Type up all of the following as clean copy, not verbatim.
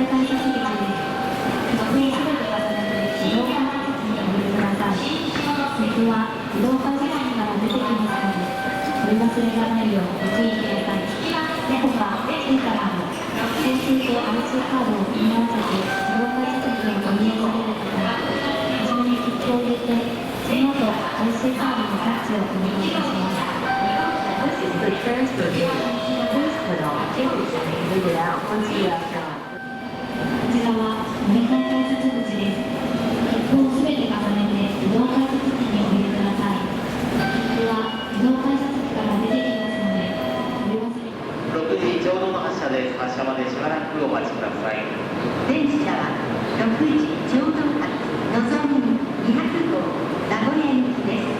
改札口です。乗員すべて重ねて自動改札機にお入れください。水は自動改札機から出てきますので、取り忘れがないようご注意ください。他、小さな潜水と IC カードを組み合わせて自動改札機にお入れになれる方は、初めに切符を入れて、その後 IC カードのタッチをお願いいたします。This is the transfer station. Please put on tickets and leave it out once you have gone. こちらは乗り換え改札口です。切符をすべて重ねて自動改札機にお入れください。切符は自動改札機から出てきますので、取り忘れ。6時ちょうどの発車です。発車までしばらくお待ちください。電車は6時ちょうど発のぞみ200号名古屋行きです。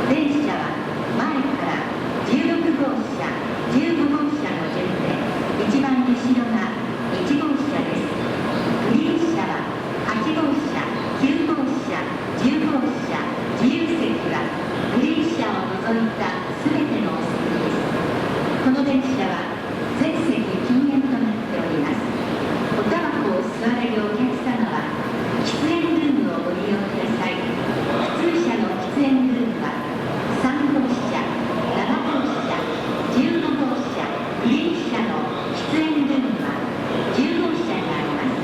電車は前から16号車、15号車の順で一番後ろが1号車です。グリーン車は8号車、9号車、10号車、自由席はグリーン車を除いたすべてのお席です。この電車は全席禁煙となっております。おタバコを吸われるお客様は喫煙ルームをご利用ください。普通車の喫煙ルームは3号車、7号車、15号車、グリーン車の喫煙ルームは10号車にあります。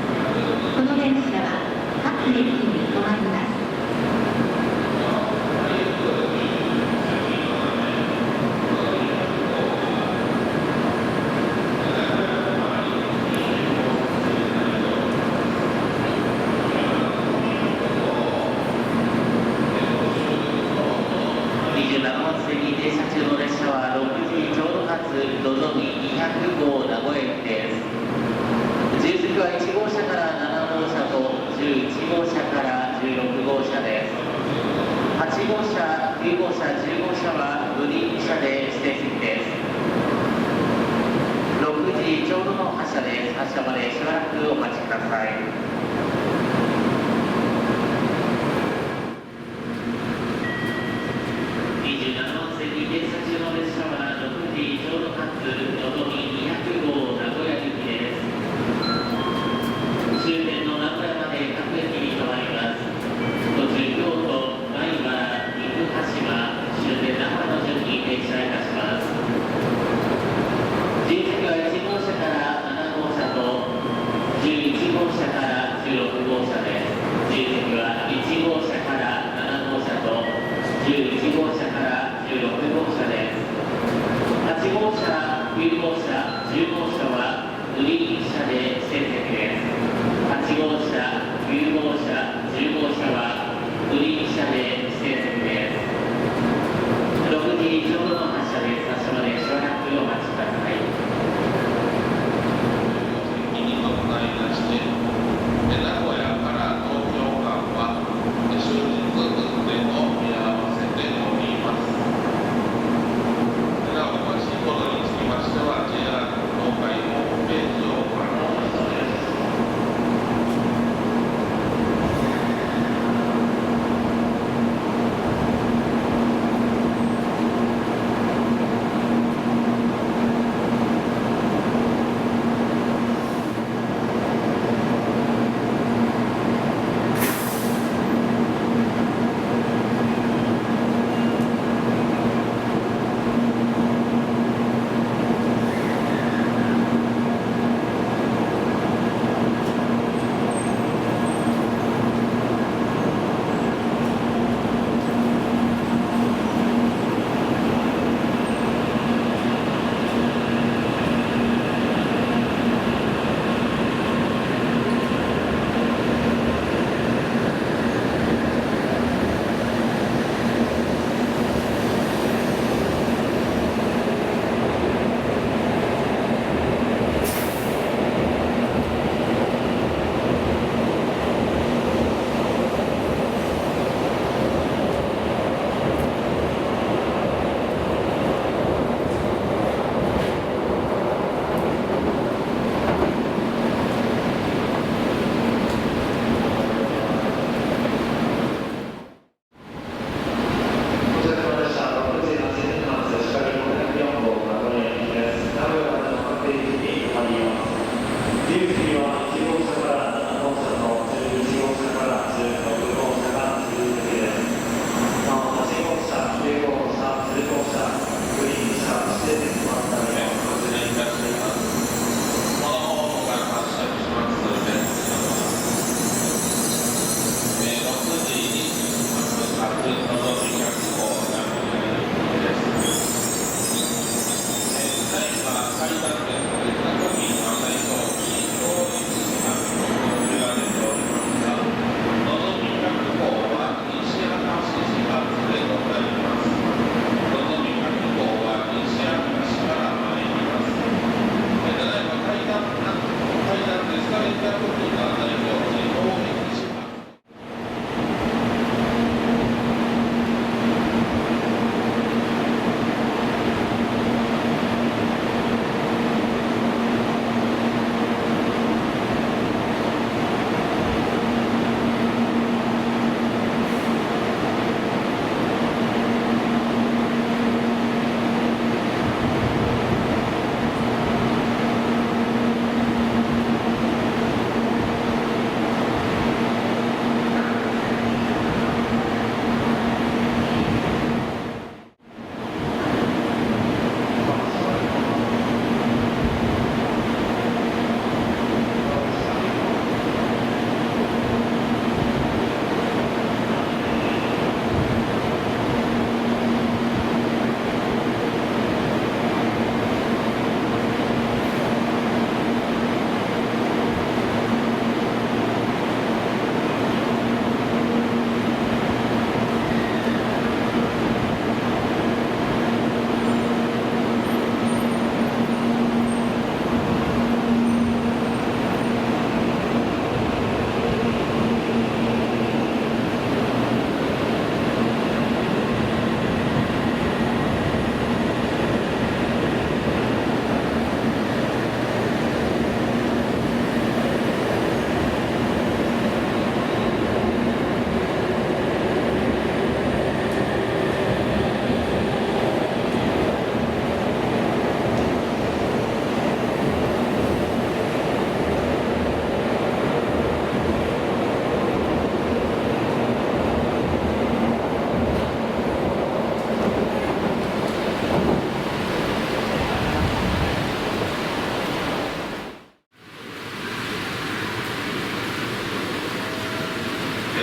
この電車は各駅に止まります。27番線に停車中の列車は6時ちょうど発のぞみ200号名古屋行きです。自由席は1号車から7号車と11号車から16号車です。8号車、9号車、10号車はグリーン車で指定席です。6時ちょうどの発車です。発車までしばらくお待ちください。27番線に停車中の列車は6時ちょうど発のぞみ200号名古屋行きです。終点の名古屋まで各駅に停まります。途中京都、米原、岐阜羽島、終点那覇の順に停車いたします。自由席は1号車から7号車と11号車から16号車です。自由席は1号車から7号車と11号車から16号車です。8号車、9号車、10号車はグリーン車で指定席です。8号車、9号車、10号車はグリーン車で指定席です。6時ちょうどの発車です。発車までしばらくお待ちください。にございまして、名古屋から東京間は終日運転を見合わせております。なお、詳しいことにつきましては JR 東海ホームページをご覧のおすすめです。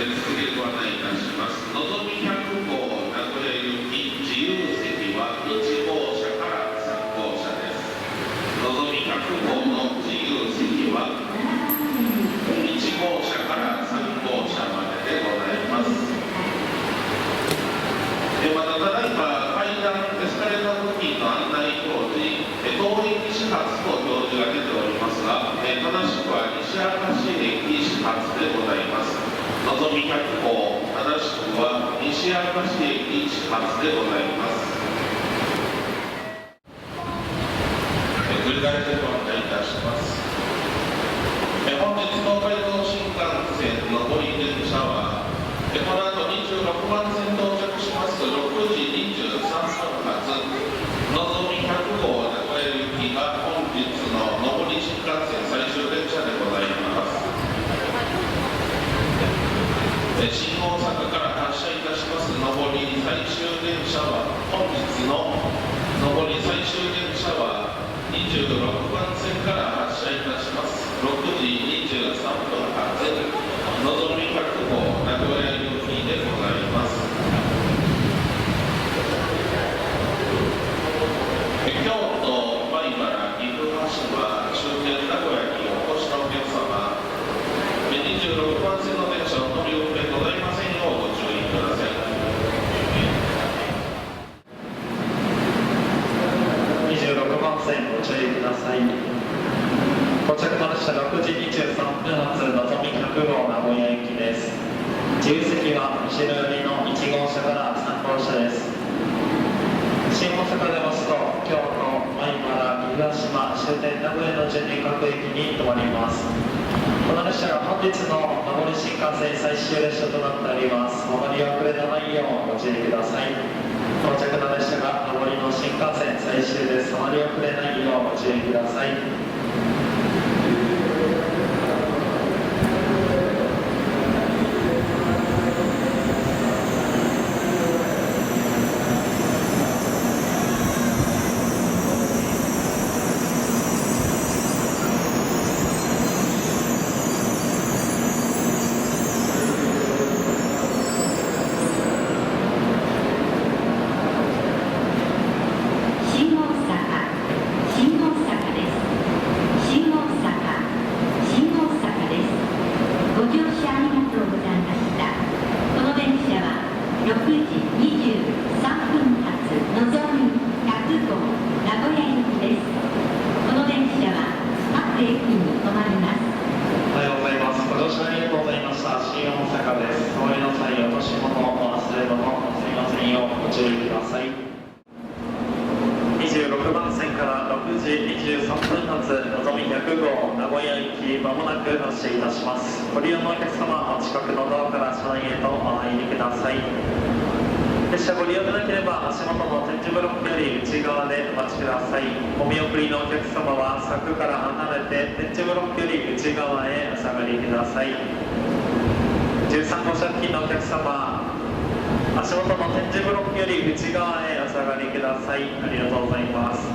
次ご案内いたします。のぞみ100号名古屋行き自由席は1号車から3号車です。のぞみ100号の自由席は1号車から3号車まででございます。またただいま階段エスカレーター付近の案内表示、当駅始発と表示が出ておりますが、正しくは西明石駅始発でございます。のぞみ100号、正しくは西明石駅始発でございます。繰り返しご案内いたします。本日東海道新幹線上り電車は、この後26番線到着します6時23分発、のぞみ100号名古屋行きが本日の上り新幹線最終電車でございます。新大阪から発車いたします上り最終電車は、本日の上り最終電車は26番線から発車いたします6時23分発、のぞみ100号名古屋行きでございます。京都、米原、岐阜羽島、終点名古屋にお越しのお客様、26番線の電車を乗り遅れございませんようご注意ください。26番線ご注意ください。到着の列車6時23分発のぞみ100号名古屋行きです。自由席は後ろ寄りの1号車から3号車です。新大阪出ますと京都、米原、岐阜羽島、終点名古屋の順に各駅に停まります。この列車が本日の上り新幹線最終列車となっております。お乗り遅れのないようご注意ください。到着の列車が上りの新幹線最終です。お乗り遅れないようご注意ください。付近に停まります。おはようございます。ご乗車ありがとうございました。新大阪です。お降りの際、落とし物を忘れ物すみませんようご注意ください。26番線から6時23分発のぞみ100号名古屋行きまもなく発車いたします。ご利用のお客様、お近くのドアから車内へとお入りください。列車ご利用でなければ足元の展示ブロックより内側でお待ちください。お見送りのお客様は柵から離れて展示ブロックより内側へお下がりください。13号車付近のお客様、足元の展示ブロックより内側へお下がりください。ありがとうございます。